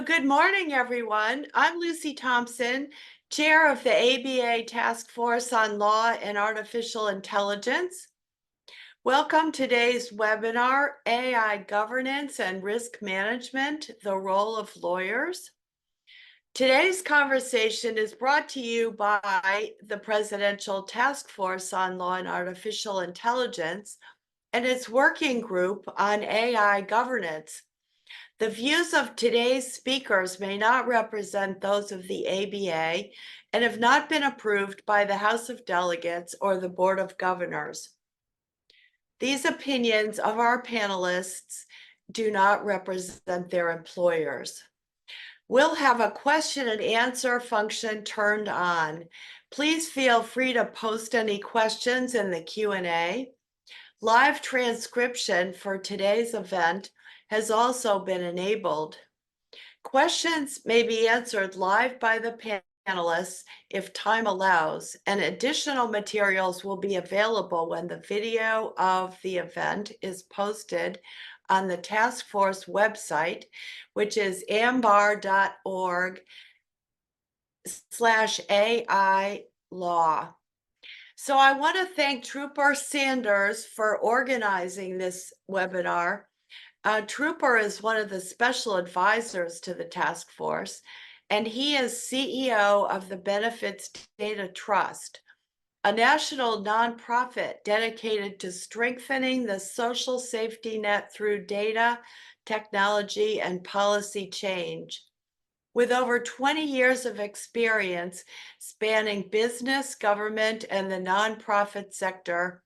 Good morning, everyone. I'm Lucy Thompson, Chair of the ABA Task Force on Law and Artificial Intelligence. Welcome to today's webinar, AI Governance and Risk Management, the Role of Lawyers. Today's conversation is brought to you by the Presidential Task Force on Law and Artificial Intelligence and its working group on AI governance. The views of today's speakers may not represent those of the ABA and have not been approved by the House of Delegates or the Board of Governors. These opinions of our panelists do not represent their employers. We'll have a question and answer function turned on. Please feel free to post any questions in the Q&A. Live transcription for today's event has also been enabled. Questions may be answered live by the panelists if time allows, and additional materials will be available when the video of the event is posted on the task force website, which is ambar.org/AI law. So I want to thank Trooper Sanders for organizing this webinar. Trooper is one of the special advisors to the task force, and he is CEO of the Benefits Data Trust, a national nonprofit dedicated to strengthening the social safety net through data, technology, and policy change. With over 20 years of experience spanning business, government, and the nonprofit sector,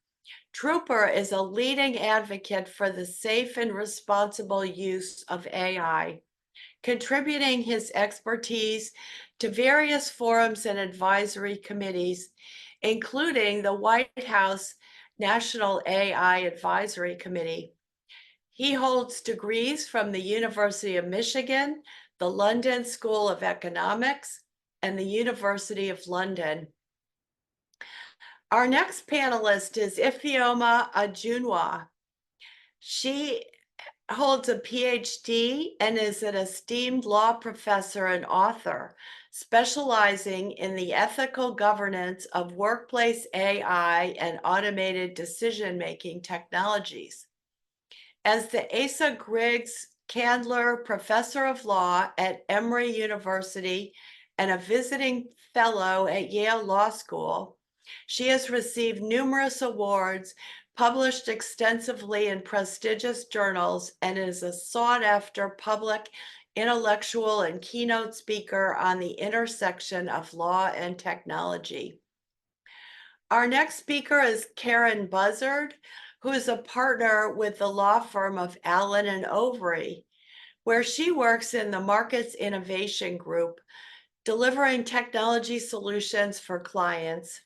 Trooper is a leading advocate for the safe and responsible use of AI, contributing his expertise to various forums and advisory committees, including the White House National AI Advisory Committee. He holds degrees from the University of Michigan, the London School of Economics, and the University of London. Our next panelist is Ifeoma Ajunwa. She holds a PhD and is an esteemed law professor and author, specializing in the ethical governance of workplace AI and automated decision-making technologies. As the Asa Griggs Candler Professor of Law at Emory University and a visiting fellow at Yale Law School, she has received numerous awards, published extensively in prestigious journals, and is a sought-after public intellectual and keynote speaker on the intersection of law and technology. Our next speaker is Karen Buzzard, who is a partner with the law firm of Allen and Overy, where she works in the Markets Innovation Group, delivering technology solutions for clients.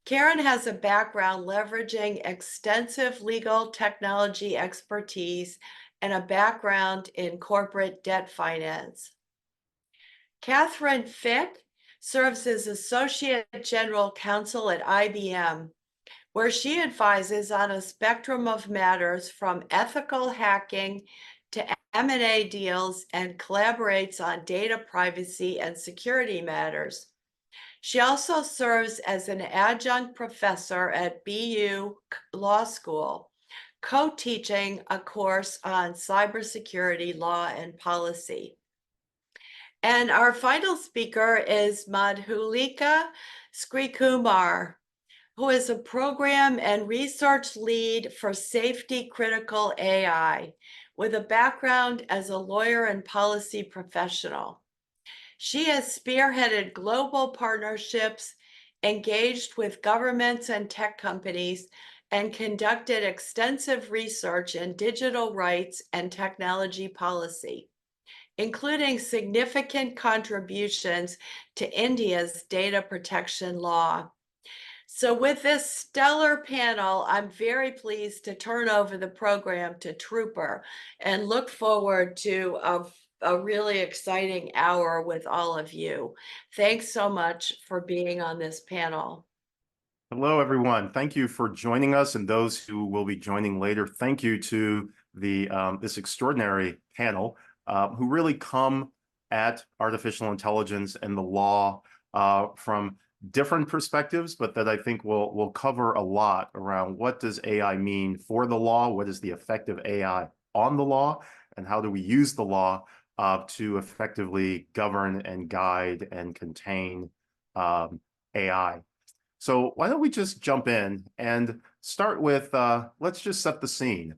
Karen has a background leveraging extensive legal technology expertise and a background in corporate debt finance. Catherine Fick serves as Associate General Counsel at IBM, where she advises on a spectrum of matters from ethical hacking to M&A deals and collaborates on data privacy and security matters. She also serves as an adjunct professor at BU Law School, co-teaching a course on cybersecurity law and policy. And our final speaker is Madhulika Srikumar, who is a program and research lead for safety critical AI, with a background as a lawyer and policy professional. She has spearheaded global partnerships, engaged with governments and tech companies, and conducted extensive research in digital rights and technology policy, including significant contributions to India's data protection law. So with this stellar panel, I'm very pleased to turn over the program to Trooper and look forward to a really exciting hour with all of you. Thanks so much for being on this panel. Hello, everyone. Thank you for joining us, and those who will be joining later. Thank you to the this extraordinary panel who really come at artificial intelligence and the law from different perspectives, but that I think will cover a lot around what does AI mean for the law, what is the effect of AI on the law, and how do we use the law to effectively govern and guide and contain AI. So why don't we just jump in and start with, let's just set the scene.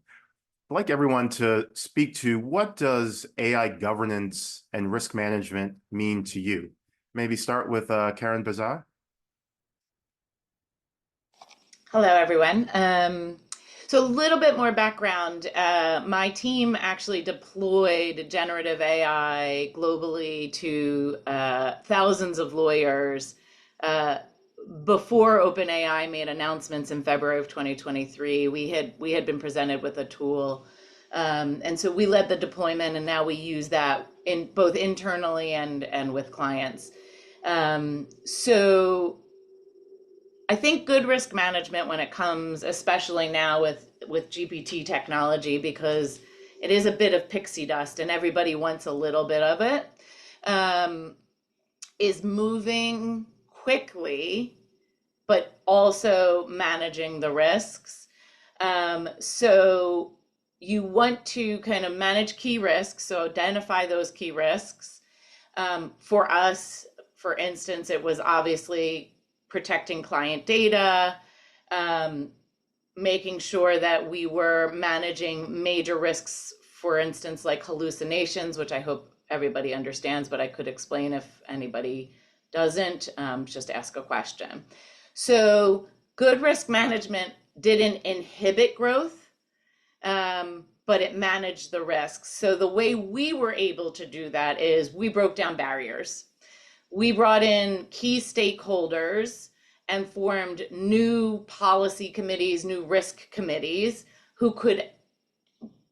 I'd like everyone to speak to what does AI governance and risk management mean to you? Maybe start with Karen Bazar. Hello, everyone. So a little bit more background. My team actually deployed generative AI globally to thousands of lawyers before OpenAI made announcements in February of 2023. We had been presented with a tool, and so we led the deployment, and now we use that in both internally and with clients. So I think good risk management when it comes, especially now with GPT technology, because it is a bit of pixie dust and everybody wants a little bit of it, is moving quickly, but also managing the risks. So you want to kind of manage key risks, so identify those key risks. For us, for instance, it was obviously protecting client data, making sure that we were managing major risks, for instance, like hallucinations, which I hope everybody understands, but I could explain if anybody doesn't, just ask a question. So good risk management didn't inhibit growth, but it managed the risks. So the way we were able to do that is we broke down barriers. We brought in key stakeholders and formed new policy committees, new risk committees, who could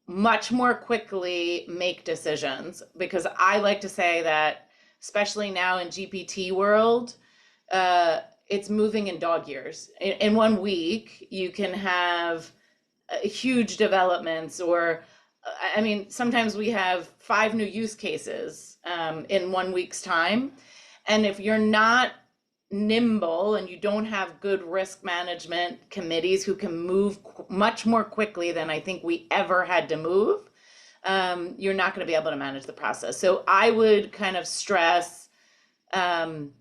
much more quickly make decisions. Because I like to say that, especially now in GPT world, it's moving in dog years. In 1 week, you can have huge developments, or I mean, sometimes we have 5 new use cases in 1 week's time. And if you're not nimble and you don't have good risk management committees who can move much more quickly than I think we ever had to move, you're not going to be able to manage the process. So I would kind of stress kind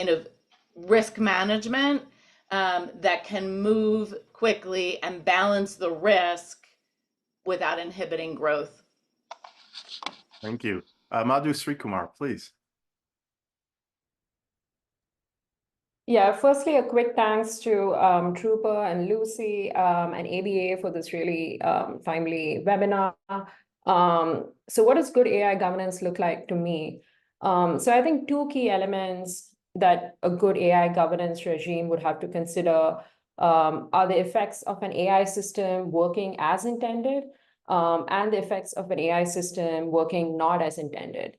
of risk management that can move quickly and balance the risk without inhibiting growth. Thank you. Madhu Srikumar, please. Yeah, firstly, a quick thanks to Trooper and Lucy and ABA for this really timely webinar. So what does good AI governance look like to me? So I think 2 key elements that a good AI governance regime would have to consider are the effects of an AI system working as intended and the effects of an AI system working not as intended,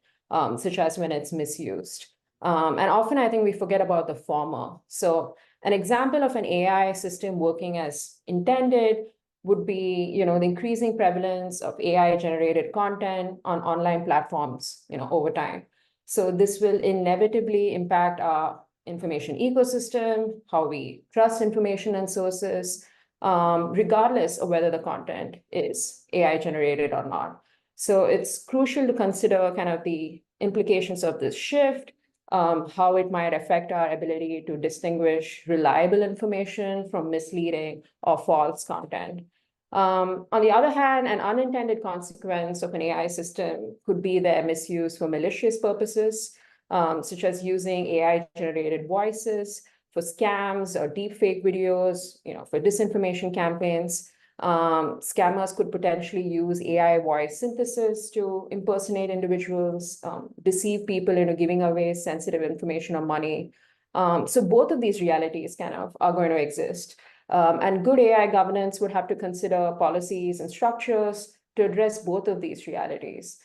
such as when it's misused. And often I think we forget about the former. So an example of an AI system working as intended would be, the increasing prevalence of AI-generated content on online platforms, over time. So this will inevitably impact our information ecosystem, how we trust information and sources, regardless of whether the content is AI-generated or not. So it's crucial to consider kind of the implications of this shift, how it might affect our ability to distinguish reliable information from misleading or false content. On the other hand, an unintended consequence of an AI system could be their misuse for malicious purposes, such as using AI-generated voices for scams or deepfake videos, for disinformation campaigns. Scammers could potentially use AI voice synthesis to impersonate individuals, deceive people into giving away sensitive information or money. So both of these realities kind of are going to exist. And good AI governance would have to consider policies and structures to address both of these realities.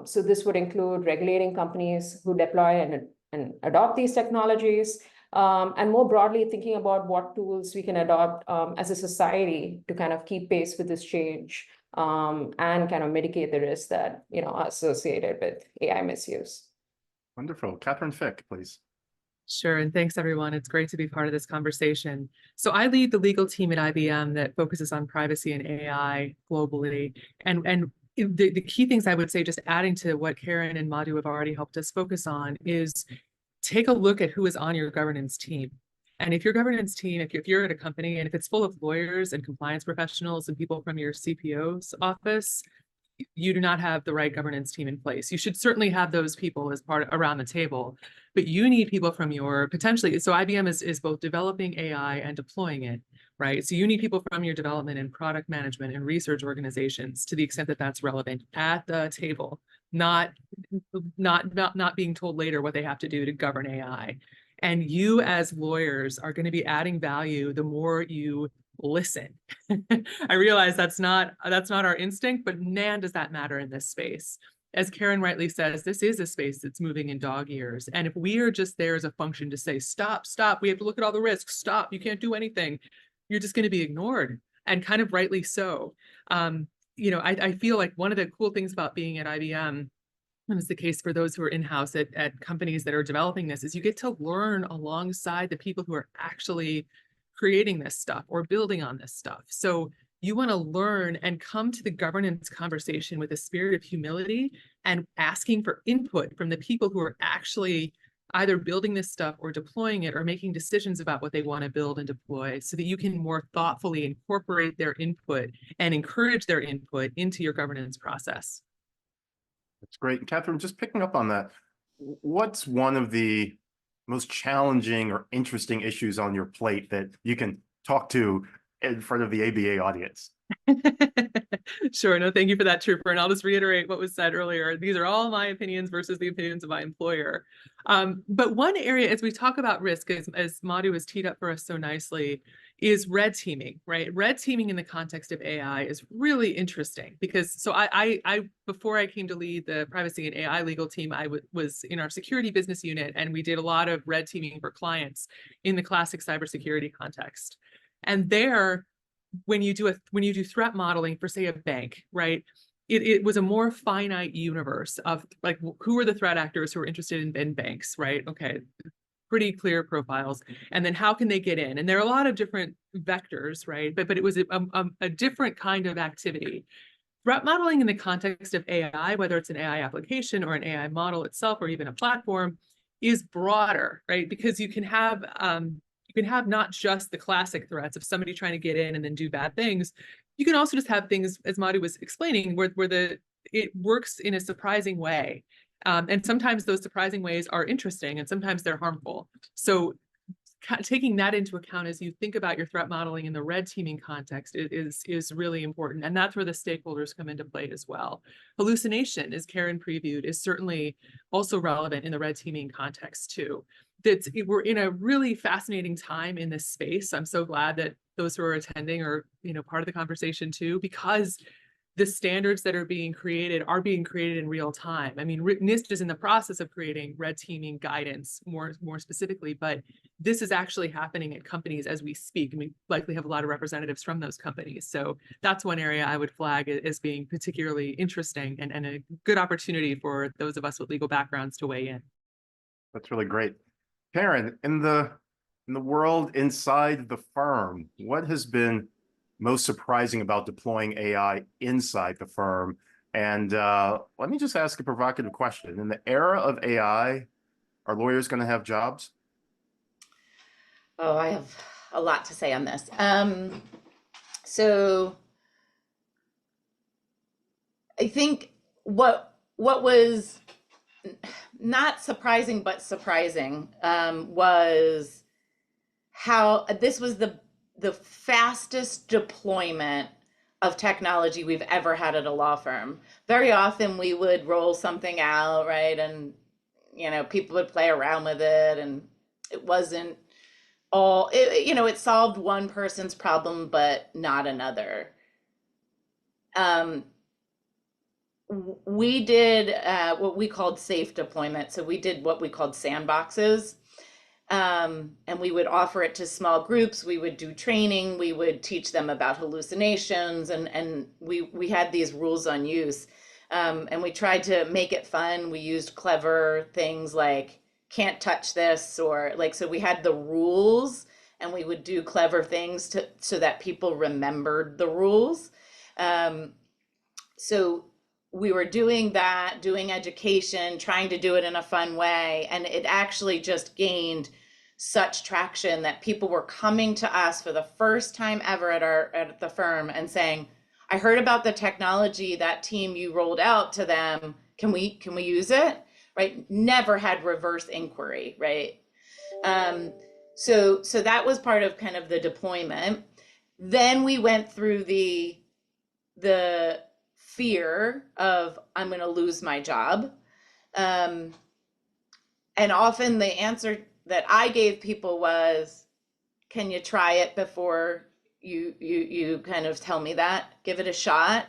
So this would include regulating companies who deploy and adopt these technologies, and more broadly, thinking about what tools we can adopt as a society to kind of keep pace with this change and kind of mitigate the risks that are associated with AI misuse. Wonderful. Catherine Fick, please. Sure, and thanks everyone. It's great to be part of this conversation. So I lead the legal team at IBM that focuses on privacy and AI globally. And the key things I would say, just adding to what Karen and Madhu have already helped us focus on, is take a look at who is on your governance team. And if your governance team, if you're at a company and if it's full of lawyers and compliance professionals and people from your CPO's office, you do not have the right governance team in place. You should certainly have those people as part around the table, but you need people from your potentially. So IBM is both developing AI and deploying it, right? So you need people from your development and product management and research organizations, to the extent that that's relevant, at the table, not being told later what they have to do to govern AI. And you as lawyers are going to be adding value the more you listen. I realize that's not our instinct, but man, does that matter in this space. As Karen rightly says, this is a space that's moving in dog years. And if we are just there as a function to say, stop, we have to look at all the risks, stop, you can't do anything, you're just going to be ignored, and kind of rightly so. I feel like one of the cool things about being at IBM, and it's the case for those who are in-house at companies that are developing this, is you get to learn alongside the people who are actually creating this stuff or building on this stuff. So you want to learn and come to the governance conversation with a spirit of humility and asking for input from the people who are actually either building this stuff or deploying it or making decisions about what they want to build and deploy, so that you can more thoughtfully incorporate their input and encourage their input into your governance process. That's great. Catherine, just picking up on that, what's one of the most challenging or interesting issues on your plate that you can talk to in front of the ABA audience? Sure. No, thank you for that, Trooper. And I'll just reiterate what was said earlier. These are all my opinions versus the opinions of my employer. But one area, as we talk about risk, as Madhu has teed up for us so nicely, is red teaming, right? Red teaming in the context of AI is really interesting because, so I before I came to lead the privacy and AI legal team, I was in our security business unit, and we did a lot of red teaming for clients in the classic cybersecurity context. And there, when you do threat modeling for, say, a bank, right? It was a more finite universe of like, who are the threat actors who are interested in banks, right? Okay, pretty clear profiles. And then how can they get in? And there are a lot of different vectors, right? But it was a different kind of activity. Threat modeling in the context of AI, whether it's an AI application or an AI model itself, or even a platform, is broader, right? Because you can have not just the classic threats of somebody trying to get in and then do bad things. You can also just have things, as Madhu was explaining, where it works in a surprising way. And sometimes those surprising ways are interesting, and sometimes they're harmful. So taking that into account as you think about your threat modeling in the red teaming context is really important. And that's where the stakeholders come into play as well. Hallucination, as Karen previewed, is certainly also relevant in the red teaming context too. We're in a really fascinating time in this space. I'm so glad that those who are attending are, part of the conversation too, because the standards that are being created in real time. I mean, NIST is in the process of creating red teaming guidance more specifically, but this is actually happening at companies as we speak, and we likely have a lot of representatives from those companies. So that's one area I would flag as being particularly interesting and a good opportunity for those of us with legal backgrounds to weigh in. That's really great. Karen, in the world inside the firm, what has been most surprising about deploying AI inside the firm? And let me just ask a provocative question. In the era of AI, are lawyers going to have jobs? Oh, I have a lot to say on this. So I think what was not surprising, but surprising was how this was the fastest deployment of technology we've ever had at a law firm. Very often we would roll something out, right? And, people would play around with it, and it wasn't all, it solved one person's problem, but not another. We did what we called safe deployment. So we did what we called sandboxes. And we would offer it to small groups. We would do training. We would teach them about hallucinations, and we had these rules on use. And we tried to make it fun. We used clever things like can't touch this, or like, so we had the rules and we would do clever things to so that people remembered the rules. So we were doing that, doing education, trying to do it in a fun way, and it actually just gained such traction that people were coming to us for the first time ever at the firm and saying, I heard about the technology that team you rolled out to them. Can we use it? Right? Never had reverse inquiry, right? So that was part of kind of the deployment. Then we went through the fear of I'm going to lose my job. And often the answer that I gave people was, can you try it before you kind of tell me that? Give it a shot.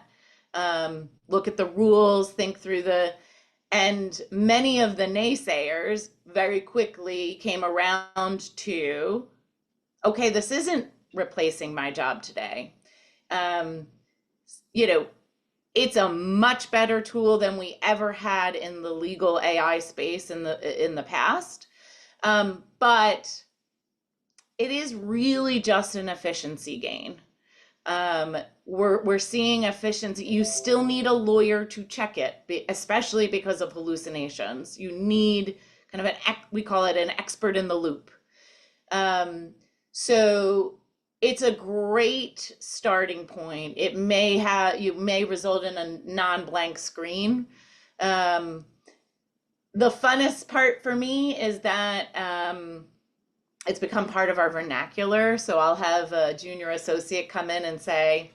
Look at the rules, think through and many of the naysayers very quickly came around to, okay, this isn't replacing my job today. It's a much better tool than we ever had in the legal AI space in the past. But it is really just an efficiency gain. We're seeing efficiency. You still need a lawyer to check it, especially because of hallucinations. You need kind of we call it an expert in the loop. So it's a great starting point. You may result in a non-blank screen. The funnest part for me is that it's become part of our vernacular. So I'll have a junior associate come in and say,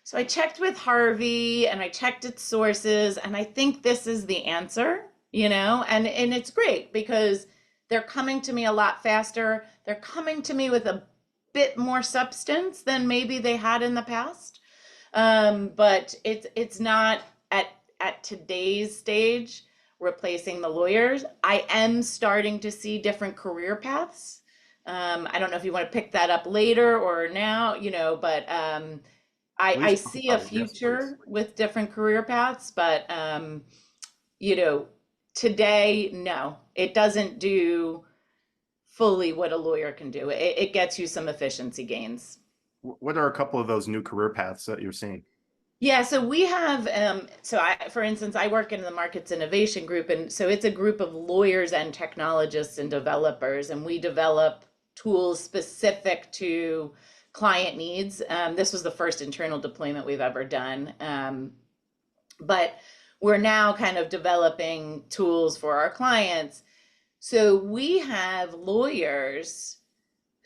so I checked with Harvey and I checked its sources and I think this is the answer, and it's great because they're coming to me a lot faster. They're coming to me with a bit more substance than maybe they had in the past. But it's not at today's stage replacing the lawyers. I am starting to see different career paths. I don't know if you want to pick that up later or now, but I see a future with different career paths, but today, no, it doesn't do fully what a lawyer can do. It gets you some efficiency gains. What are a couple of those new career paths that you're seeing? Yeah, so we have, for instance, I work in the Markets Innovation Group, and so it's a group of lawyers and technologists and developers, and we develop tools specific to client needs. This was the first internal deployment we've ever done. But we're now kind of developing tools for our clients. So we have lawyers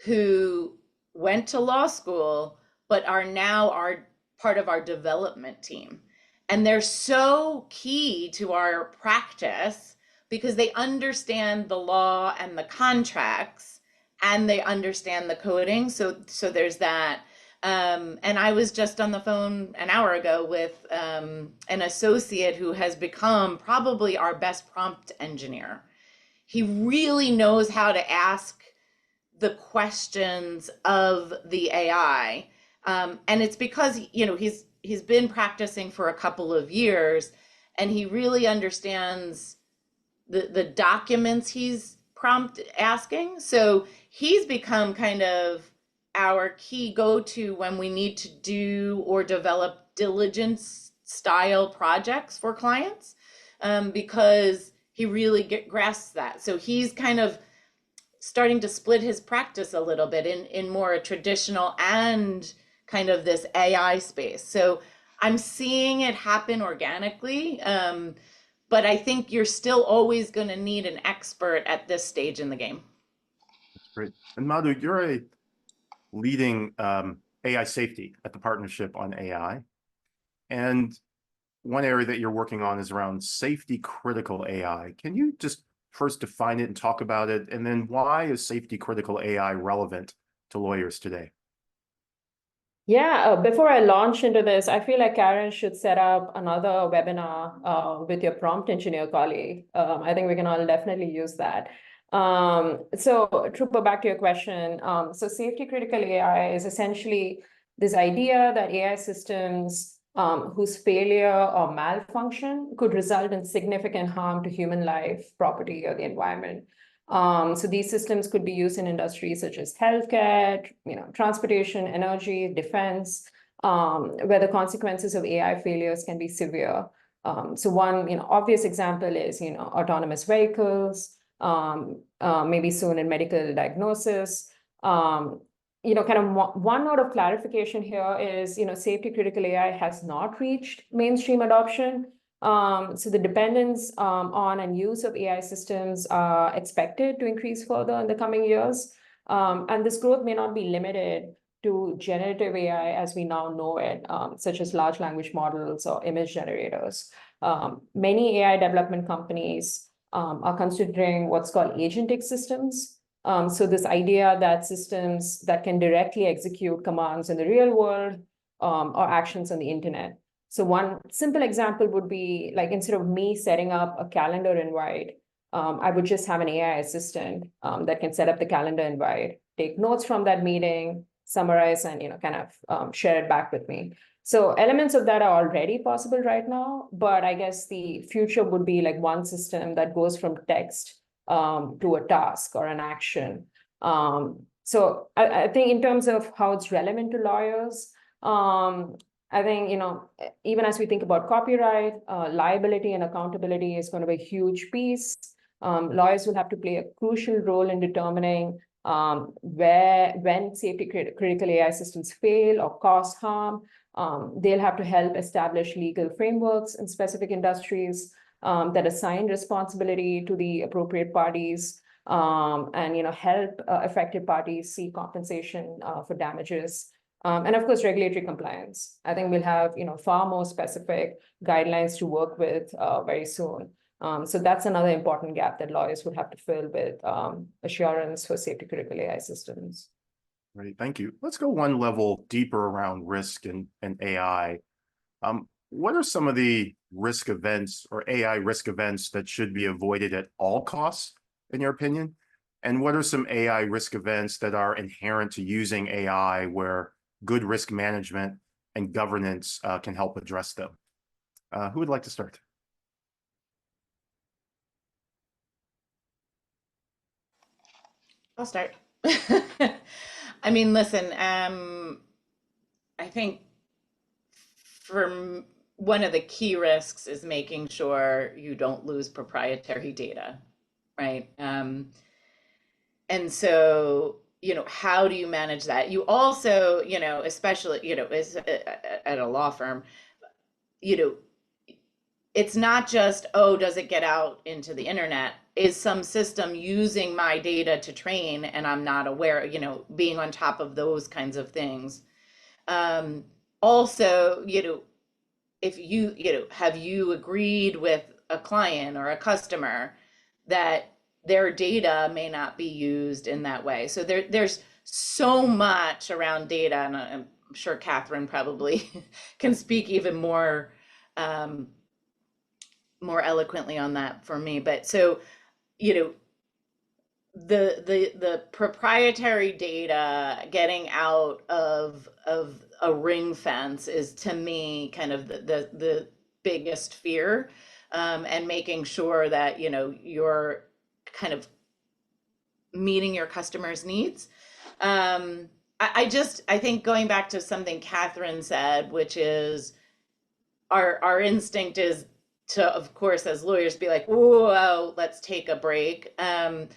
who went to law school, but are now part of our development team. And they're so key to our practice because they understand the law and the contracts and they understand the coding. So there's that. And I was just on the phone an hour ago with an associate who has become probably our best prompt engineer. He really knows how to ask the questions of the AI. And it's because, he's been practicing for a couple of years and he really understands the documents he's prompt asking. So he's become kind of our key go-to when we need to do or develop diligence style projects for clients, because he really grasps that. So he's kind of starting to split his practice a little bit in more a traditional and kind of this AI space. So I'm seeing it happen organically, but I think you're still always going to need an expert at this stage in the game. That's great. And Madhu, you're a leading AI safety at the partnership on AI. And one area that you're working on is around safety critical AI. Can you just first define it and talk about it? And then why is safety critical AI relevant to lawyers today? Yeah, before I launch into this, I feel like Karen should set up another webinar with your prompt engineer colleague. I think we can all definitely use that. So Trooper, back to your question. So safety critical AI is essentially this idea that AI systems whose failure or malfunction could result in significant harm to human life, property, or the environment. So these systems could be used in industries such as healthcare, transportation, energy, defense, where the consequences of AI failures can be severe. So one, obvious example is, autonomous vehicles, maybe soon in medical diagnosis. Kind of one note of clarification here is, safety critical AI has not reached mainstream adoption. So the dependence on and use of AI systems are expected to increase further in the coming years. And this growth may not be limited to generative AI as we now know it, such as large language models or image generators. Many AI development companies are considering what's called agentic systems. So this idea that systems that can directly execute commands in the real world or actions on the internet. So one simple example would be like, instead of me setting up a calendar invite, I would just have an AI assistant that can set up the calendar invite, take notes from that meeting, summarize, and kind of share it back with me. So elements of that are already possible right now, but I guess the future would be like one system that goes from text to a task or an action. So I think in terms of how it's relevant to lawyers, I think, even as we think about copyright, liability and accountability is going to be a huge piece. Lawyers will have to play a crucial role in determining when safety critical AI systems fail or cause harm. They'll have to help establish legal frameworks in specific industries that assign responsibility to the appropriate parties, and help affected parties seek compensation for damages. And of course, regulatory compliance. I think we'll have far more specific guidelines to work with very soon. So that's another important gap that lawyers would have to fill with assurance for safety critical AI systems. Great, thank you. Let's go one level deeper around risk and AI. What are some of the risk events or AI risk events that should be avoided at all costs, in your opinion? And what are some AI risk events that are inherent to using AI where good risk management and governance can help address them? Who would like to start? I'll start. I mean, listen, I think one of the key risks is making sure you don't lose proprietary data, right? And so, how do you manage that? You also, especially, as at a law firm, it's not just, oh, does it get out into the internet? Is some system using my data to train and I'm not aware, being on top of those kinds of things. Also, if have you agreed with a client or a customer that their data may not be used in that way? So there's so much around data, and I'm sure Catherine probably can speak even more eloquently on that for me. But so, the proprietary data getting out of a ring fence is, to me, kind of the biggest fear, and making sure that you're kind of meeting your customers' needs. I think going back to something Catherine said, which is our instinct is to, of course, as lawyers, be like, whoa, let's take a break. I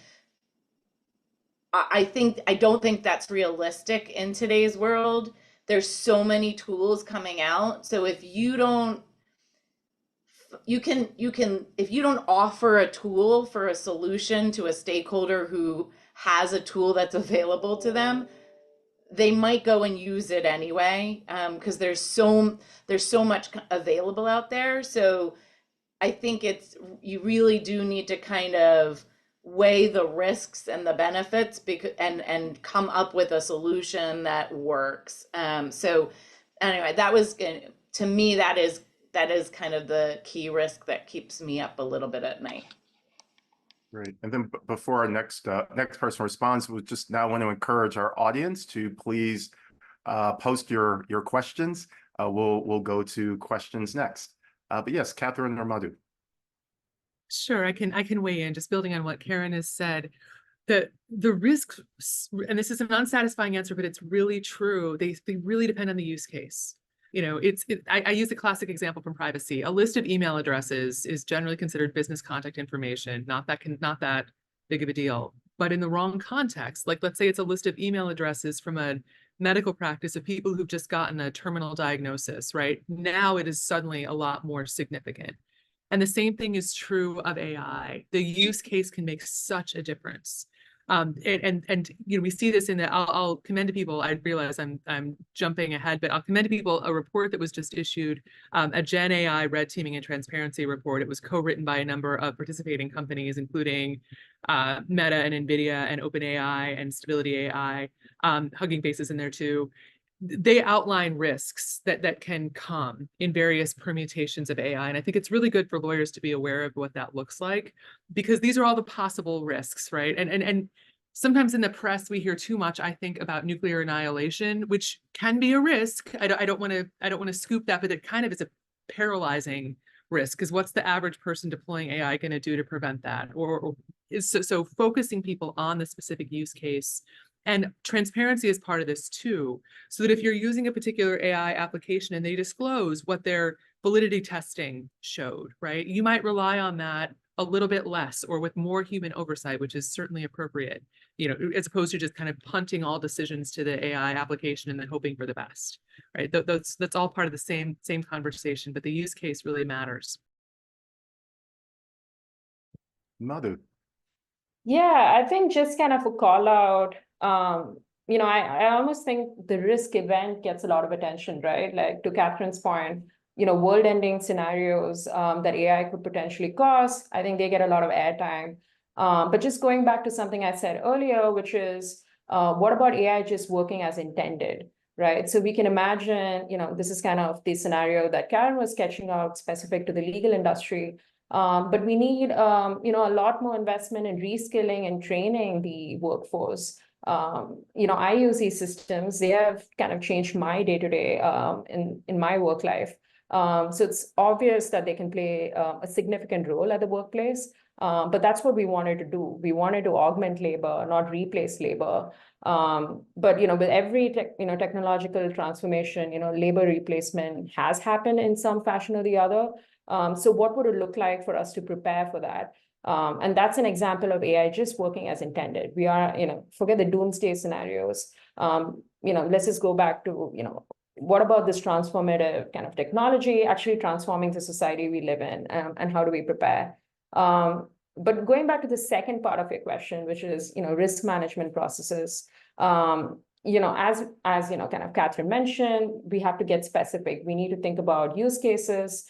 don't think that's realistic in today's world. There's so many tools coming out. So if you don't offer a tool for a solution to a stakeholder who has a tool that's available to them, they might go and use it anyway, because there's so much available out there. So I think you really do need to kind of weigh the risks and the benefits, and come up with a solution that works. So anyway, to me, that is kind of the key risk that keeps me up a little bit at night. Great. And then before our next person responds, we just now want to encourage our audience to please post your questions. we'll go to questions next. But yes, Catherine or Madhu. Sure, I can weigh in, just building on what Karen has said. The risks, and this is an unsatisfying answer, but it's really true. They really depend on the use case. You know, I use a classic example from privacy. A list of email addresses is generally considered business contact information, not that big of a deal. But in the wrong context, like let's say it's a list of email addresses from a medical practice of people who've just gotten a terminal diagnosis, right? Now it is suddenly a lot more significant. And the same thing is true of AI. The use case can make such a difference. And you know, we see this in the, I'll commend to people, I realize I'm jumping ahead, but I'll commend to people a report that was just issued, a Gen AI red teaming and transparency report. It was co-written by a number of participating companies, including Meta and NVIDIA and OpenAI and Stability AI, Hugging Face is in there too. They outline risks that can come in various permutations of AI. And I think it's really good for lawyers to be aware of what that looks like, because these are all the possible risks, right? And sometimes in the press, we hear too much, I think, about nuclear annihilation, which can be a risk. I don't want to scoop that, but it kind of is a paralyzing risk, because what's the average person deploying AI going to do to prevent that? So focusing people on the specific use case. And transparency is part of this too, so that if you're using a particular AI application and they disclose what their validity testing showed, right, you might rely on that a little bit less or with more human oversight, which is certainly appropriate, you know, as opposed to just kind of punting all decisions to the AI application and then hoping for the best, right? That's all part of the same conversation, but the use case really matters. Madhu. Yeah, I think just kind of a call out, you know, I almost think the risk event gets a lot of attention, right? Like to Catherine's point, you know, world-ending scenarios that AI could potentially cause, I think they get a lot of airtime. But just going back to something I said earlier, which is, what about AI just working as intended, right? So we can imagine, you know, this is kind of the scenario that Karen was sketching out specific to the legal industry. But we need, you know, a lot more investment in reskilling and training the workforce. You know, I use these systems. They have kind of changed my day-to-day in my work life. So it's obvious that they can play a significant role at the workplace. But that's what we wanted to do. We wanted to augment labor, not replace labor. But you know, with every technological transformation, you know, labor replacement has happened in some fashion or the other. So what would it look like for us to prepare for that? And that's an example of AI just working as intended. We are, you know, forget the doomsday scenarios. You know, let's just go back to, you know, what about this transformative kind of technology actually transforming the society we live in, and how do we prepare? But going back to the second part of your question, which is, you know, risk management processes, you know, as you know, kind of Catherine mentioned, we have to get specific. We need to think about use cases.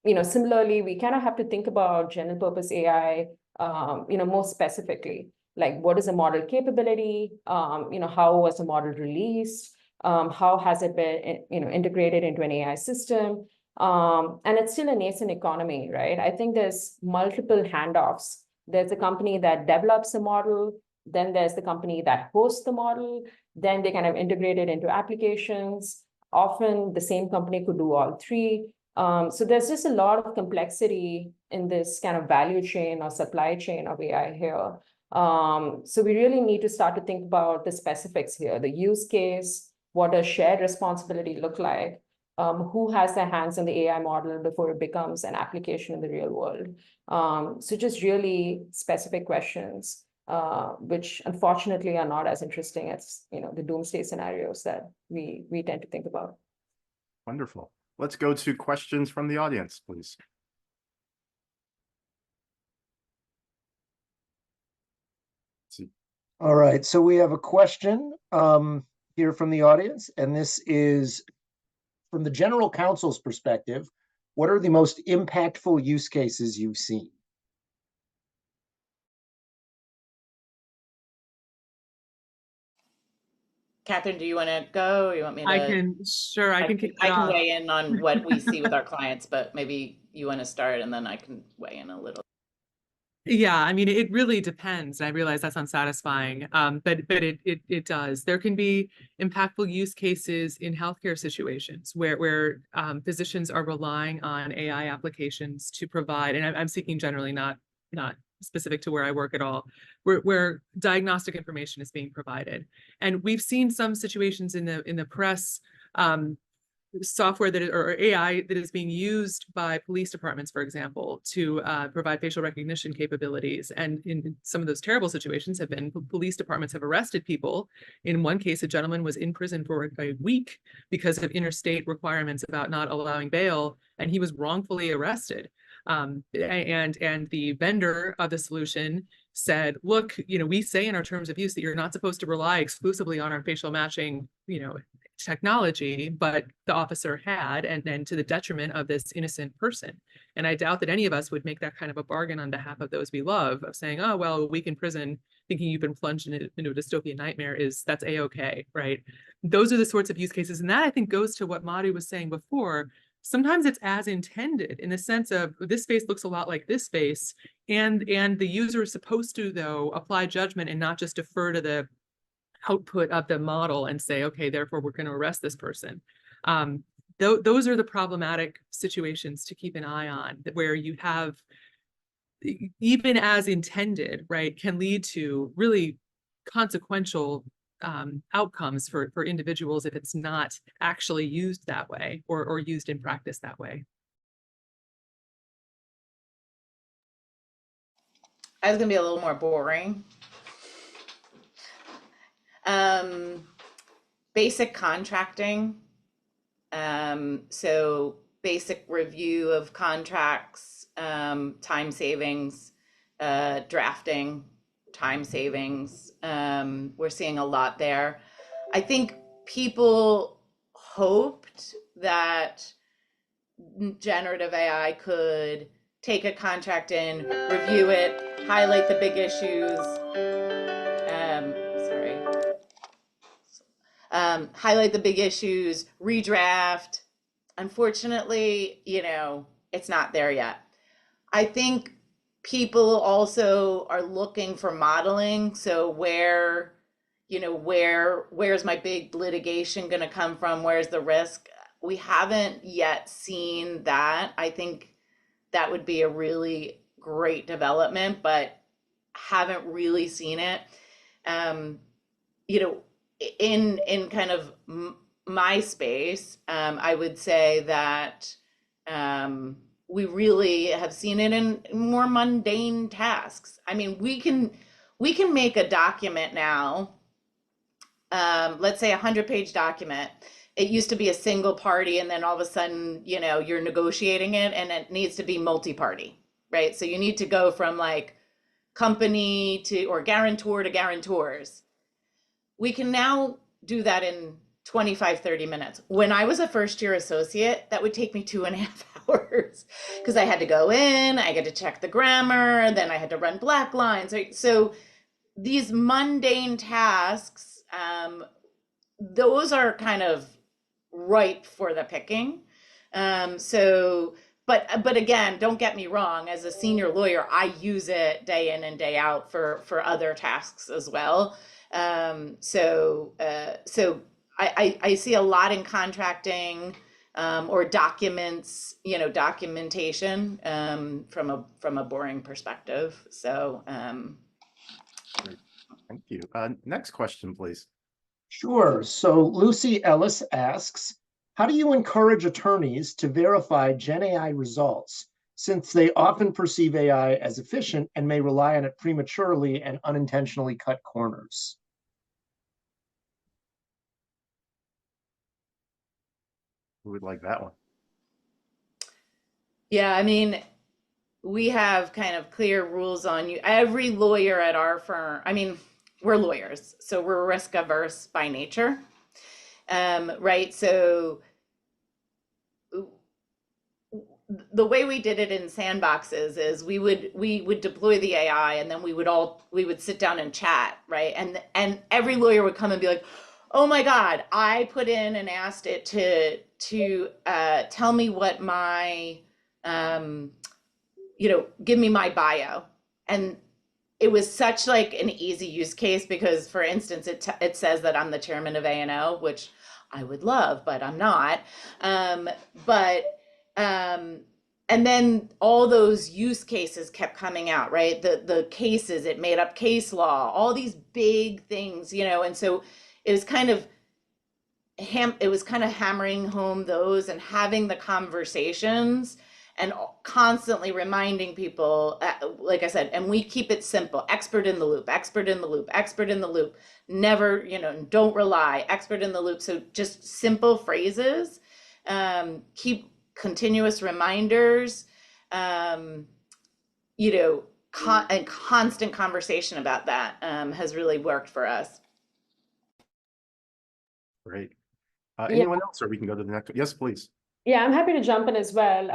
You know, similarly, we kind of have to think about general purpose AI, you know, more specifically, like what is the model capability? You know, how was the model released? How has it been, you know, integrated into an AI system? And it's still a nascent economy, right? I think there's multiple handoffs. There's a company that develops a model, then there's the company that hosts the model, then they kind of integrate it into applications. Often the same company could do all three. So there's just a lot of complexity in this kind of value chain or supply chain of AI here. So we really need to start to think about the specifics here, the use case, what does shared responsibility look like? Who has their hands on the AI model before it becomes an application in the real world? So just really specific questions, which unfortunately are not as interesting as, you know, the doomsday scenarios that we tend to think about. Wonderful. Let's go to questions from the audience, please. Let's see. All right, so we have a question here from the audience, and this is from the general counsel's perspective. What are the most impactful use cases you've seen? Catherine, do you want to go? Or you want me to? I can kick it I can off. weigh in on what we see with our clients, but maybe you want to start and then I can weigh in a little. Yeah, I mean, it really depends. I realize that's unsatisfying, but it does. There can be impactful use cases in healthcare situations where physicians are relying on AI applications to provide, and I'm speaking generally, not specific to where I work at all, where diagnostic information is being provided, and we've seen some situations in the press. Software that or AI that is being used by police departments, for example, to provide facial recognition capabilities. And in some of those terrible situations have been police departments have arrested people. In one case, a gentleman was in prison for a week because of interstate requirements about not allowing bail, and he was wrongfully arrested. And the vendor of the solution said, look, we say in our terms of use that you're not supposed to rely exclusively on our facial matching, technology, but the officer had, and then to the detriment of this innocent person. And I doubt that any of us would make that kind of a bargain on behalf of those we love, of saying, oh, well, a week in prison thinking you've been plunged into a dystopian nightmare that's a-okay, right? Those are the sorts of use cases. And that I think goes to what Madhu was saying before. Sometimes it's as intended in the sense of this face looks a lot like this face, and the user is supposed to, though, apply judgment and not just defer to the output of the model and say, okay, therefore we're going to arrest this person. Those are the problematic situations to keep an eye on, where you have, even as intended, right, can lead to really consequential outcomes for individuals if it's not actually used that way or used in practice that way. I was gonna be a little more boring. Basic contracting. So basic review of contracts, time savings, drafting, time savings. We're seeing a lot there. I think people hoped that generative AI could take a contract in, review it, highlight the big issues, highlight the big issues, redraft. Unfortunately, it's not there yet. I think people also are looking for modeling. So where's my big litigation going to come from? Where's the risk? We haven't yet seen that. I think that would be a really great development, but haven't really seen it. In kind of my space, I would say that we really have seen it in more mundane tasks. I mean, we can make a document now, let's say 100-page document. It used to be a single party, and then all of a sudden, you're negotiating it, and it needs to be multi-party, right? So you need to go from like company or guarantor to guarantors. We can now do that in 25, 30 minutes. When I was a first-year associate, that would take me 2.5 hours because I had to go in, I had to check the grammar, then I had to run black lines. Right? So these mundane tasks, those are kind of ripe for the picking. But again, don't get me wrong, as a senior lawyer, I use it day in and day out for other tasks as well. So I see a lot in contracting, or documents, documentation, from a boring perspective. So, Thank you. Next question, please. Sure. So Lucy Ellis asks, how do you encourage attorneys to verify Gen AI results, since they often perceive AI as efficient and may rely on it prematurely and unintentionally cut corners? Who would like that one? yeah, I mean, we have kind of clear rules on you. Every lawyer at our firm, I mean, we're lawyers, so we're risk averse by nature. Right? So the way we did it in sandboxes is we would deploy the AI, and then we would sit down and chat, right? And every lawyer would come and be like, oh my God, I put in and asked it to tell me what my give me my bio. and it was such like an easy use case because, for instance, it says that I'm the chairman of A&O, which I would love, but I'm not. But and then all those use cases kept coming out, right? The cases, it made up case law, all these big things, you know, and so it was kind of hammering home those and having the conversations and constantly reminding people, like I said, and we keep it simple: expert in the loop, expert in the loop, expert in the loop, never, you know, don't rely, expert in the loop. So just simple phrases, keep continuous reminders, you know, and constant conversation about that has really worked for us. Great. Yeah. Anyone else, or we can go to the next? Yes, please. Yeah, I'm happy to jump in as well.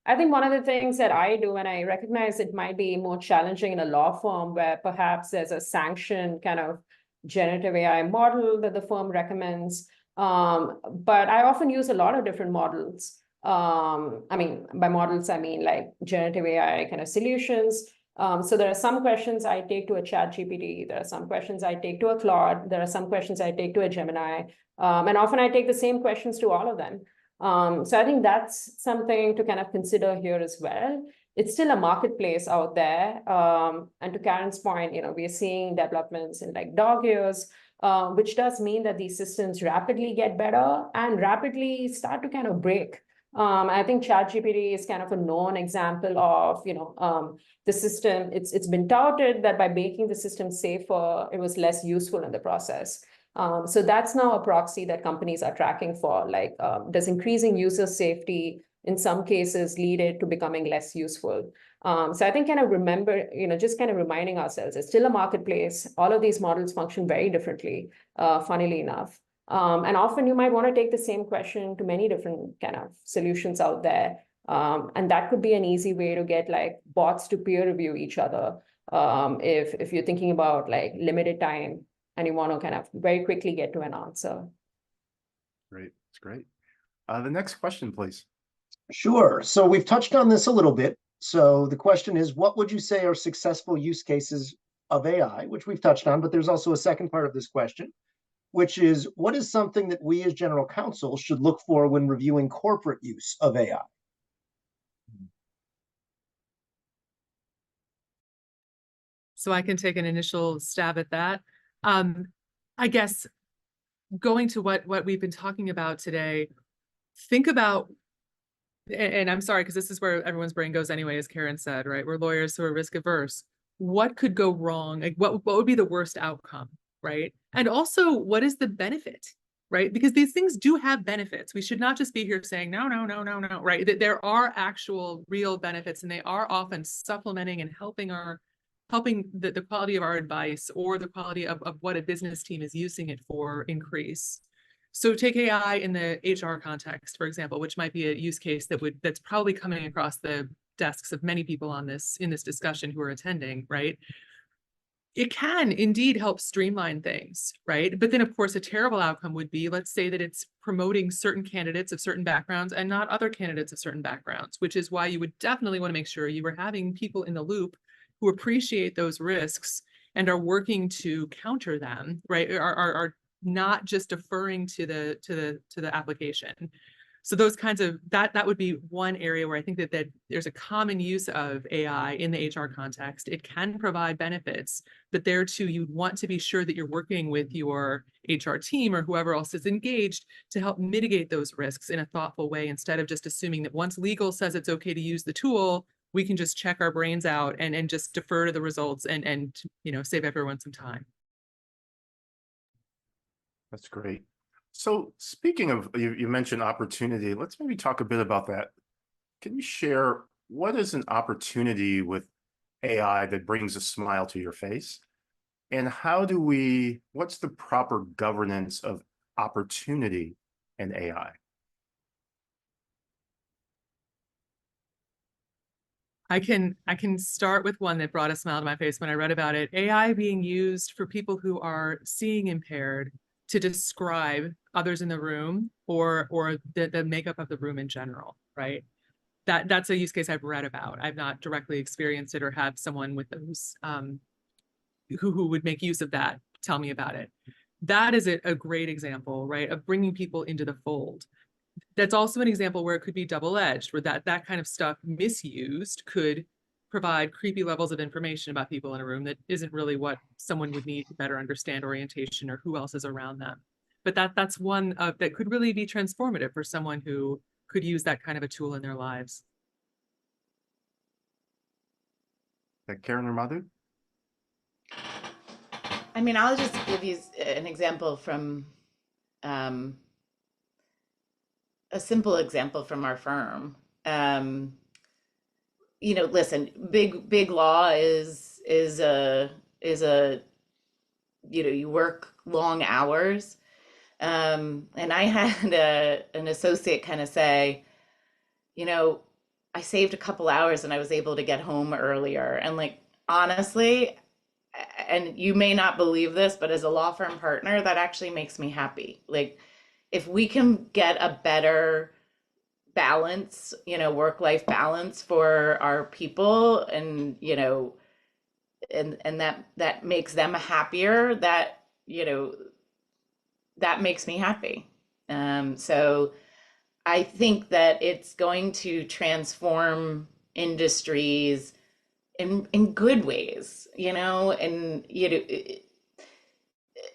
I think one of the things that I do, and I recognize it might be more challenging in a law firm where perhaps there's a sanctioned kind of generative AI model that the firm recommends. But I often use a lot of different models. I mean, by models, I mean like generative AI kind of solutions. So there are some questions I take to a ChatGPT. There are some questions I take to a Claude. There are some questions I take to a Gemini. And often I take the same questions to all of them. So I think that's something to kind of consider here as well. It's still a marketplace out there. And to Karen's point, you know, we're seeing developments in like dog years, which does mean that these systems rapidly get better and rapidly start to kind of break. I think ChatGPT is kind of a known example of, you know, the system. It's been touted that by making the system safer, it was less useful in the process. So that's now a proxy that companies are tracking for, like, does increasing user safety in some cases lead it to becoming less useful? So I think kind of remember, you know, just kind of reminding ourselves, it's still a marketplace. All of these models function very differently, funnily enough. And often you might want to take the same question to many different kind of solutions out there. And that could be an easy way to get like bots to peer review each other. If you're thinking about like limited time and you want to kind of very quickly get to an answer. Great. That's great. The next question, please. Sure. So we've touched on this a little bit. So the question is, what would you say are successful use cases of AI, which we've touched on, but there's also a second part of this question, which is, what is something that we as general counsel should look for when reviewing corporate use of AI? So I can take an initial stab at that. I guess going to what we've been talking about today, think about, and I'm sorry, because this is where everyone's brain goes anyway, as Karen said, right? We're lawyers who are risk averse. What could go wrong? Like what would be the worst outcome, right? And also, what is the benefit, right? Because these things do have benefits. We should not just be here saying, no, no, no, no, no, right? That there are actual real benefits, and they are often supplementing and helping the quality of our advice or the quality of what a business team is using it for increase. So take AI in the HR context, for example, which might be a use case that's probably coming across the desks of many people in this discussion who are attending, right? It can indeed help streamline things, right? But then, of course, a terrible outcome would be, let's say that it's promoting certain candidates of certain backgrounds and not other candidates of certain backgrounds, which is why you would definitely want to make sure you are having people in the loop who appreciate those risks and are working to counter them, right? Are not just deferring to the application. So those kinds of that would be one area where I think that there's a common use of AI in the HR context. It can provide benefits, but there too, you'd want to be sure that you're working with your HR team or whoever else is engaged to help mitigate those risks in a thoughtful way, instead of just assuming that once legal says it's okay to use the tool, we can just check our brains out and just defer to the results and save everyone some time. That's great. So speaking of, you mentioned opportunity, let's maybe talk a bit about that. Can you share what is an opportunity with AI that brings a smile to your face? And what's the proper governance of opportunity in AI? I can start with one that brought a smile to my face when I read about it. AI being used for people who are seeing impaired to describe others in the room or the makeup of the room in general, right? that's a use case I've read about. I've not directly experienced it or have someone with those who would make use of that tell me about it. That is a great example, right, of bringing people into the fold. That's also an example where it could be double-edged, where that kind of stuff misused could provide creepy levels of information about people in a room that isn't really what someone would need to better understand orientation or who else is around them. But that's one that could really be transformative for someone who could use that kind of a tool in their lives. Karen or Madhu? I mean, I'll just give you an example from a simple example from our firm. You know, listen, big law is a you know, you work long hours. And I had an associate kind of say, you know, I saved a couple hours and I was able to get home earlier. And like, honestly, and you may not believe this, but as a law firm partner, that actually makes me happy. Like, if we can get a better balance, you know, work-life balance for our people, and, you know, and that makes them happier, that, you know, that makes me happy. So I think that it's going to transform industries in good ways, you know. And, you know,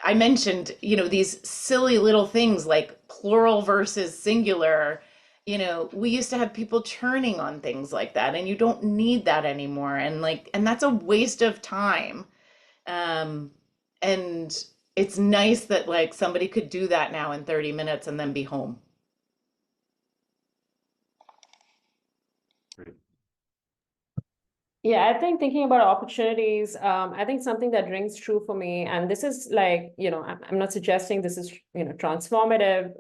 I mentioned, you know, these silly little things like plural versus singular. You know, we used to have people churning on things like that, and you don't need that anymore. And like, and that's a waste of time. And it's nice that like somebody could do that now in 30 minutes and then be home. Great. Yeah, I think thinking about opportunities, I think something that rings true for me, and this is like, you know, I'm not suggesting this is, you know, transformative,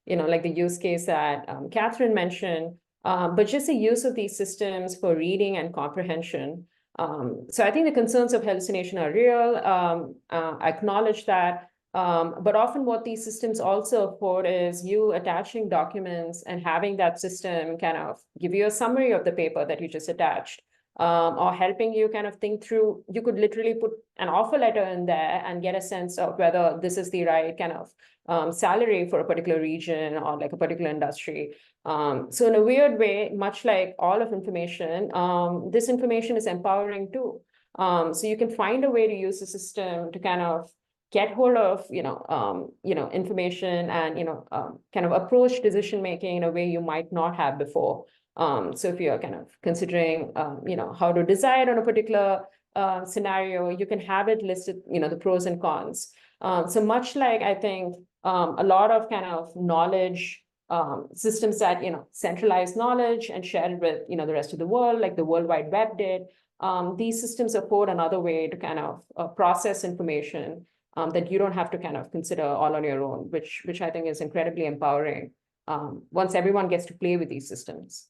you know, like the use case that Catherine mentioned, but just the use of these systems for reading and comprehension. So I think the concerns of hallucination are real. I acknowledge that. But often what these systems also afford is you attaching documents and having that system kind of give you a summary of the paper that you just attached. Or helping you kind of think through. You could literally put an offer letter in there and get a sense of whether this is the right kind of salary for a particular region or like a particular industry. So in a weird way, much like all of information, this information is empowering too. So you can find a way to use the system to kind of get hold of, you know, information and, you know, kind of approach decision making in a way you might not have before. So if you're kind of considering, you know, how to decide on a particular scenario, you can have it listed, you know, the pros and cons. So much like I think a lot of kind of knowledge systems that, you know, centralize knowledge and share it with, you know, the rest of the world, like the World Wide Web did, these systems afford another way to kind of process information that you don't have to kind of consider all on your own, which I think is incredibly empowering once everyone gets to play with these systems.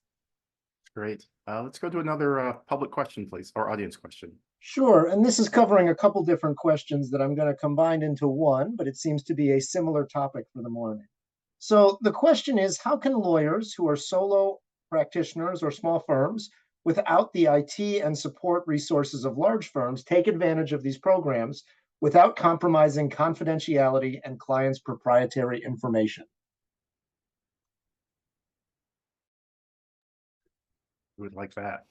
Great. Let's go to another public question, please, or audience question. Sure, and this is covering a couple different questions that I'm going to combine into one, but it seems to be a similar topic for the morning. So the question is, how can lawyers who are solo practitioners or small firms without the IT and support resources of large firms take advantage of these programs without compromising confidentiality and clients' proprietary information? Who would like that?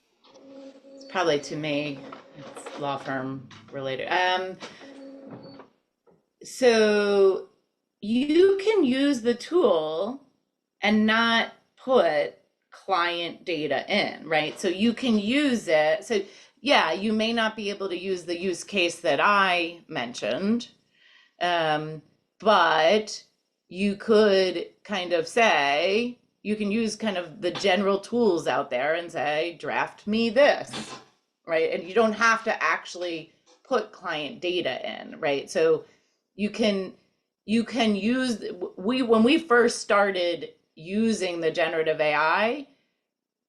It's probably to me, it's law firm related. So you can use the tool and not put client data in, right? So you can use it. So yeah, you may not be able to use the use case that I mentioned, but you could kind of say, you can use kind of the general tools out there and say, draft me this, right? And you don't have to actually put client data in, right? So you can use, when we first started using the generative AI,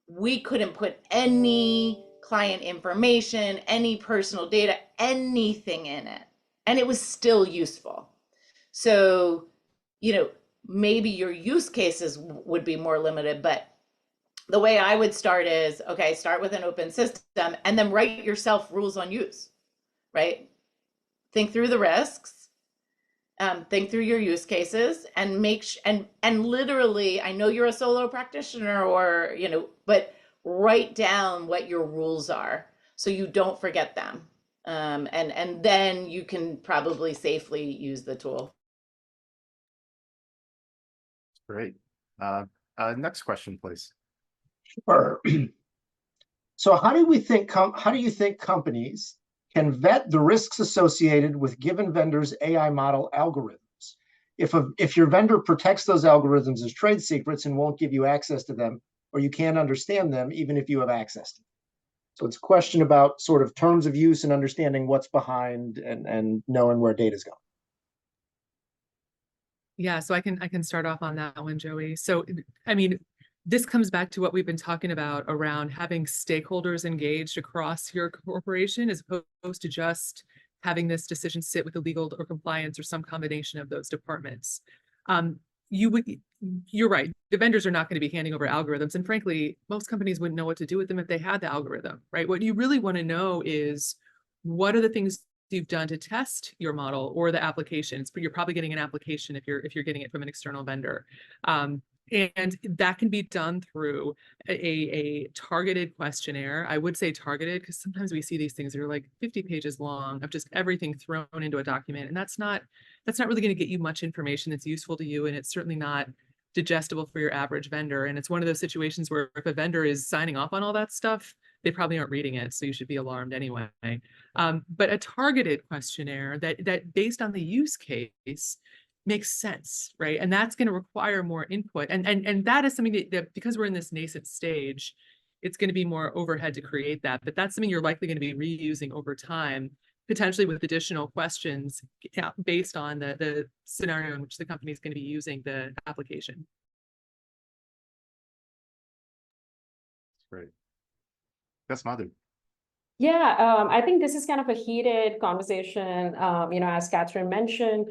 we couldn't put any client information, any personal data, anything in it. And it was still useful. So, you know, maybe your use cases would be more limited, but the way I would start is, okay, start with an open system and then write yourself rules on use, right? Think through the risks, think through your use cases, and and literally, I know you're a solo practitioner, or but write down what your rules are so you don't forget them, and then you can probably safely use the tool. Great. Next question, please. Sure. So how do you think companies can vet the risks associated with given vendors' AI model algorithms? If your vendor protects those algorithms as trade secrets and won't give you access to them, or you can't understand them even if you have access to them. So it's a question about sort of terms of use and understanding what's behind and knowing where data is going. Yeah, so I can start off on that one, Joey. So, I mean, this comes back to what we've been talking about around having stakeholders engaged across your corporation, as opposed to just having this decision sit with the legal or compliance or some combination of those departments. You're right. The vendors are not going to be handing over algorithms. And frankly, most companies wouldn't know what to do with them if they had the algorithm, right? What you really want to know is, what are the things you've done to test your model or the applications? But you're probably getting an application if you're getting it from an external vendor. And that can be done through a targeted questionnaire. I would say targeted because sometimes we see these things that are like 50 pages long of just everything thrown into a document. And that's not really going to get you much information that's useful to you. And it's certainly not digestible for your average vendor. And it's one of those situations where if a vendor is signing off on all that stuff, they probably aren't reading it. So you should be alarmed anyway. But a targeted questionnaire that based on the use case makes sense, right? And that's going to require more input. And that is something that because we're in this nascent stage, it's going to be more overhead to create that. But that's something you're likely going to be reusing over time, potentially with additional questions based on the scenario in which the company is going to be using the application. Great. Yes, Madhu. Yeah, I think this is kind of a heated conversation. As Catherine mentioned,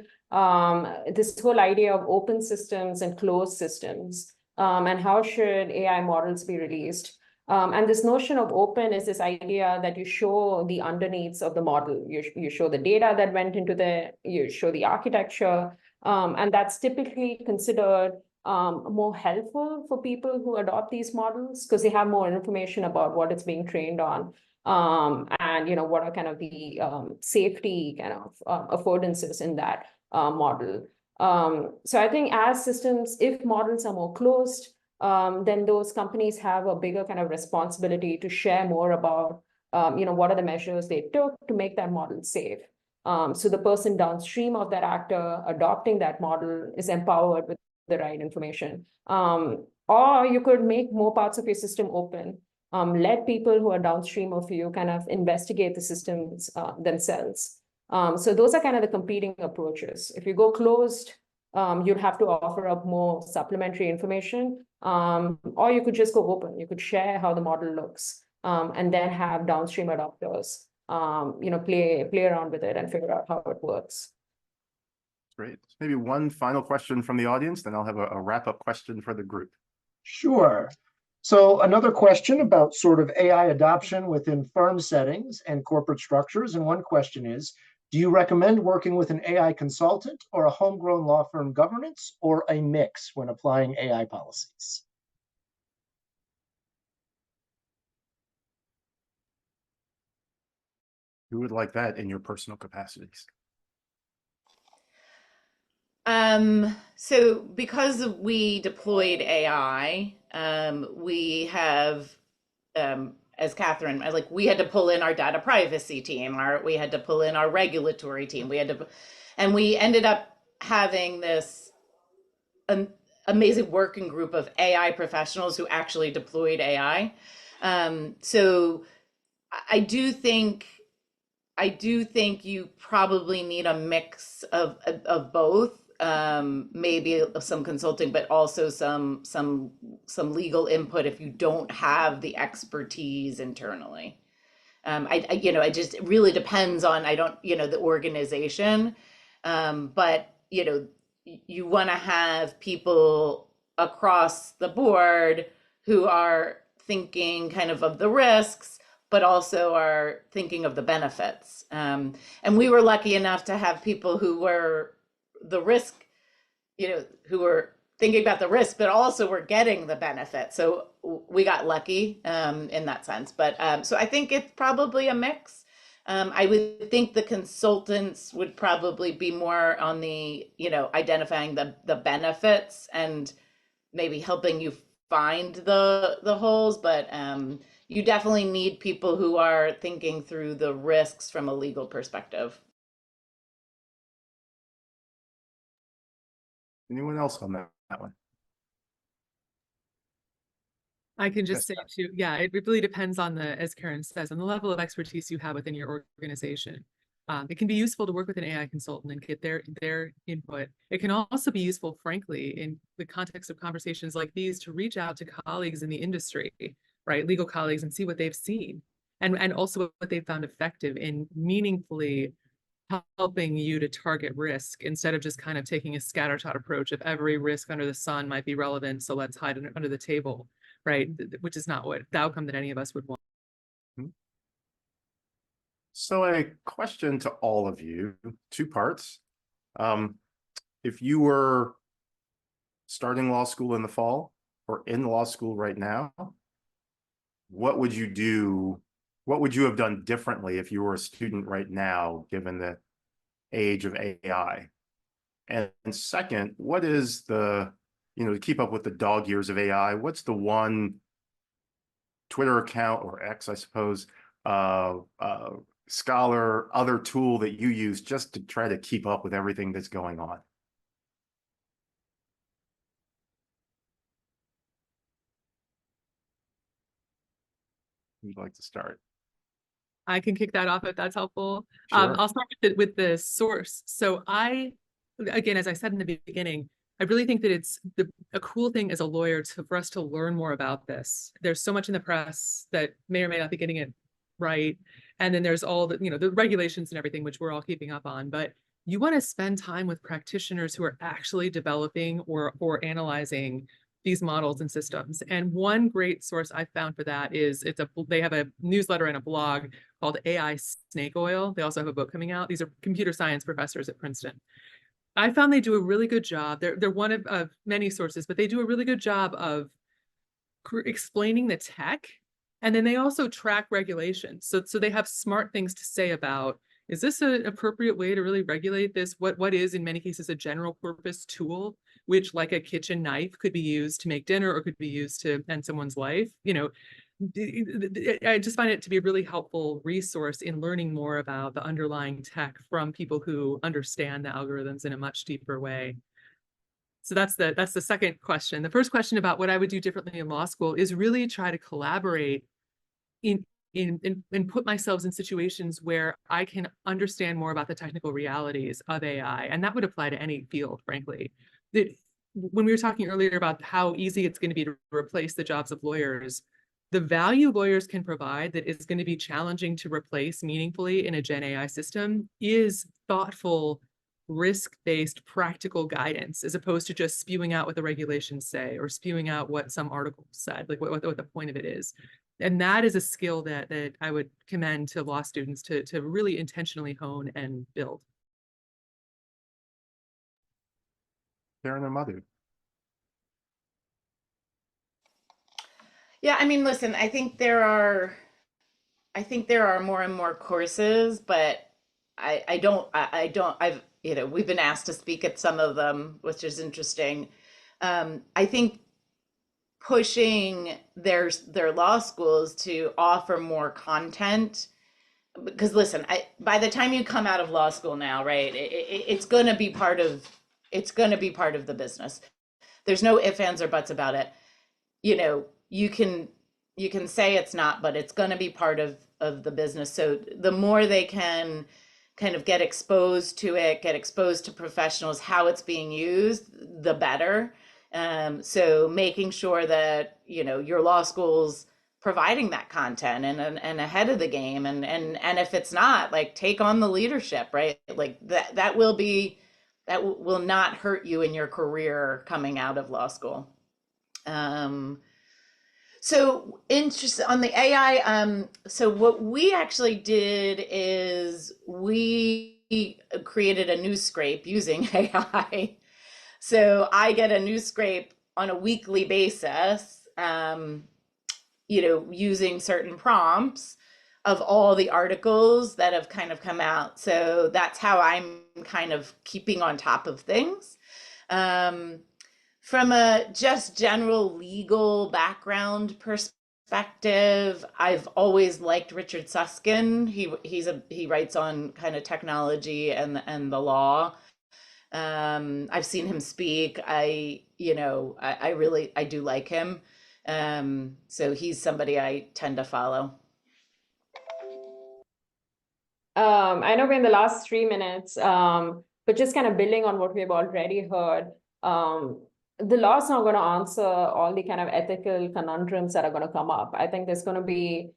this whole idea of open systems and closed systems, and how should AI models be released? And this notion of open is this idea that you show the underneaths of the model. You show the data that went into you show the architecture, and that's typically considered more helpful for people who adopt these models because they have more information about what it's being trained on. And what are kind of the safety kind of affordances in that model. So I think as systems, if models are more closed, then those companies have a bigger kind of responsibility to share more about what are the measures they took to make that model safe. So the person downstream of that actor adopting that model is empowered with the right information. Or you could make more parts of your system open. Let people who are downstream of you kind of investigate the systems themselves. So those are kind of the competing approaches. If you go closed, you'd have to offer up more supplementary information, or you could just go open. You could share how the model looks, and then have downstream adopters, play around with it and figure out how it works. Great. Maybe one final question from the audience, then I'll have a wrap-up question for the group. Sure. So another question about sort of AI adoption within firm settings and corporate structures. And one question is, do you recommend working with an AI consultant or a homegrown law firm governance, or a mix when applying AI policies? Who would like that in your personal capacities? So because we deployed AI, we have, as Catherine, we had to pull in our data privacy team, we had to pull in our regulatory team, and we ended up having this amazing working group of AI professionals who actually deployed AI. So I do think you probably need a mix of both. Maybe some consulting, but also some legal input if you don't have the expertise internally. It really depends on, the organization. But, you want to have people across the board who are thinking kind of the risks, but also are thinking of the benefits. And we were lucky enough to have people who were the risk, who were thinking about the risk, but also were getting the benefit. So we got lucky in that sense. But so I think it's probably a mix. I would think the consultants would probably be more on the, identifying the benefits and maybe helping you find the holes, but you definitely need people who are thinking through the risks from a legal perspective. Anyone else on that one? I can just say Yes. too, yeah, it really depends on as Karen says, on the level of expertise you have within your organization. It can be useful to work with an AI consultant and get their input. It can also be useful, frankly, in the context of conversations like these, to reach out to colleagues in the industry, right, legal colleagues, and see what they've seen, and also what they've found effective in meaningfully helping you to target risk, instead of just kind of taking a scattershot approach of every risk under the sun might be relevant, so let's hide it under the table, right? Which is not what the outcome that any of us would want. So a question to all of you, two parts. If you were starting law school in the fall or in law school right now, what would you do? What would you have done differently if you were a student right now, given the age of AI? And second, what is to keep up with the dog years of AI, what's the one Twitter account, or X, I suppose, Scholar, other tool that you use just to try to keep up with everything that's going on? Who'd like to start? I can kick that off if that's helpful. Sure. I'll start with the source. So again, as I said in the beginning, I really think that it's a cool thing as a lawyer for us to learn more about this. There's so much in the press that may or may not be getting it right. And then there's all the regulations and everything, which we're all keeping up on. But you want to spend time with practitioners who are actually developing or analyzing these models and systems. And one great source I found for that is they have a newsletter and a blog called AI Snake Oil. They also have a book coming out. These are computer science professors at Princeton. I found they do a really good job. They're one of many sources, but they do a really good job of explaining the tech. And then they also track regulations. So they have smart things to say about, is this an appropriate way to really regulate this? What is in many cases a general purpose tool, which, like a kitchen knife, could be used to make dinner or could be used to end someone's life? I just find it to be a really helpful resource in learning more about the underlying tech from people who understand the algorithms in a much deeper way. So that's the second question. The first question about what I would do differently in law school is really try to collaborate and put myself in situations where I can understand more about the technical realities of AI. And that would apply to any field, frankly. When we were talking earlier about how easy it's going to be to replace the jobs of lawyers, the value lawyers can provide that is going to be challenging to replace meaningfully in a Gen AI system is thoughtful, risk-based, practical guidance, as opposed to just spewing out what the regulations say or spewing out what some article said, like what the point of it is. And that is a skill that I would commend to law students to really intentionally hone and build. Karen or Madhu? Yeah, I mean, listen, I think there are more and more courses, but we've been asked to speak at some of them, which is interesting. I think pushing their law schools to offer more content, because listen, by the time you come out of law school now, right, it's going to be part of the business. There's no ifs, ands, or buts about it. You can say it's not, but it's going to be part of the business. So the more they can kind of get exposed to it, get exposed to professionals, how it's being used, the better. So making sure that, your law school's providing that content and ahead of the game. And if it's not, like, take on the leadership, right? Like that will not hurt you in your career coming out of law school. So interesting on the AI. So what we actually did is we created a news scrape using AI. So I get a news scrape on a weekly basis, using certain prompts of all the articles that have kind of come out. So that's how I'm kind of keeping on top of things. From a just general legal background perspective, I've always liked Richard Susskind. He writes on kind of technology and the law. I've seen him speak. I do like him. So he's somebody I tend to follow. I know we're in the last 3 minutes, but just kind of building on what we've already heard, the law's not going to answer all the kind of ethical conundrums that are going to come up. I think there's going to be,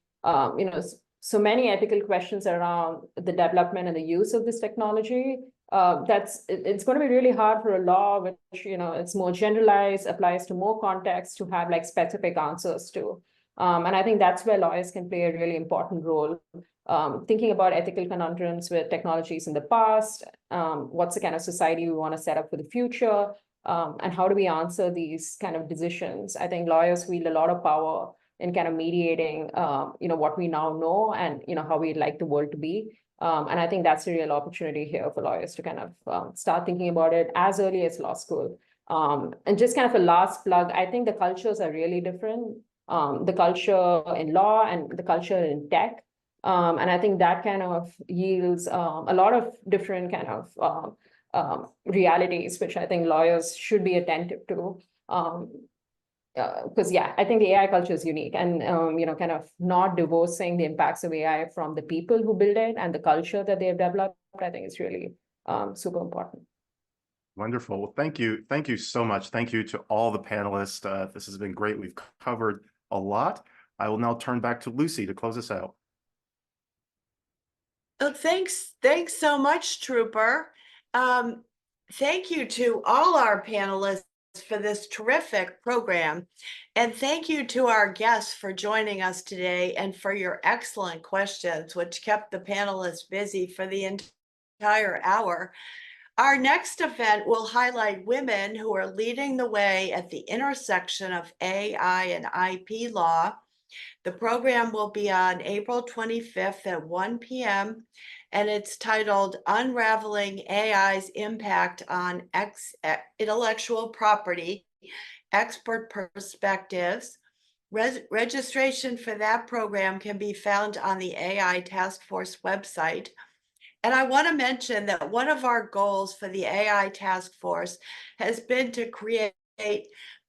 so many ethical questions around the development and the use of this technology. It's going to be really hard for a law which, it's more generalized, applies to more context, to have like specific answers to. And I think that's where lawyers can play a really important role. Thinking about ethical conundrums with technologies in the past, what's the kind of society we want to set up for the future, and how do we answer these kind of decisions? I think lawyers wield a lot of power in kind of mediating, what we now know and, how we'd like the world to be. And I think that's a real opportunity here for lawyers to kind of start thinking about it as early as law school. And just kind of a last plug, I think the cultures are really different. The culture in law and the culture in tech. And I think that kind of yields a lot of different kind of realities, which I think lawyers should be attentive to. Because I think the AI culture is unique, and kind of not divorcing the impacts of AI from the people who build it and the culture that they have developed, I think is really super important. Wonderful. Well, thank you. Thank you so much. Thank you to all the panelists. This has been great. We've covered a lot. I will now turn back to Lucy to close us out. Oh, thanks so much, Trooper. Thank you to all our panelists for this terrific program. And thank you to our guests for joining us today and for your excellent questions, which kept the panelists busy for the entire hour. Our next event will highlight women who are leading the way at the intersection of AI and IP law. The program will be on April 25th at 1 p.m. and it's titled Unraveling AI's Impact on Intellectual Property, Expert Perspectives. Registration for that program can be found on the AI Task Force website. And I want to mention that one of our goals for the AI Task Force has been to create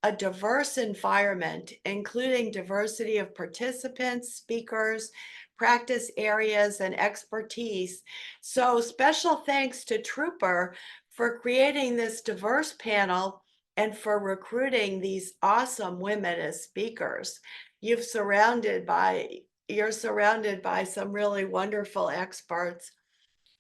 a diverse environment, including diversity of participants, speakers, practice areas, and expertise. So special thanks to Trooper for creating this diverse panel and for recruiting these awesome women as speakers. You're surrounded by some really wonderful experts.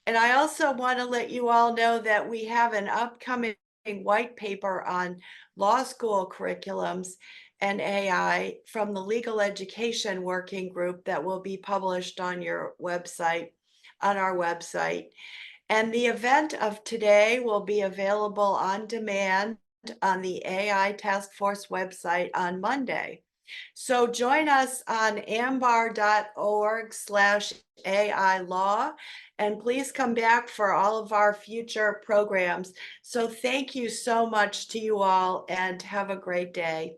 And I also want to let you all know that we have an upcoming white paper on law school curriculums and AI from the Legal Education Working Group that will be published on our website. And the event of today will be available on demand on the AI Task Force website on Monday. So join us on ambar.org/AI law, and please come back for all of our future programs. So thank you so much to you all, and have a great day.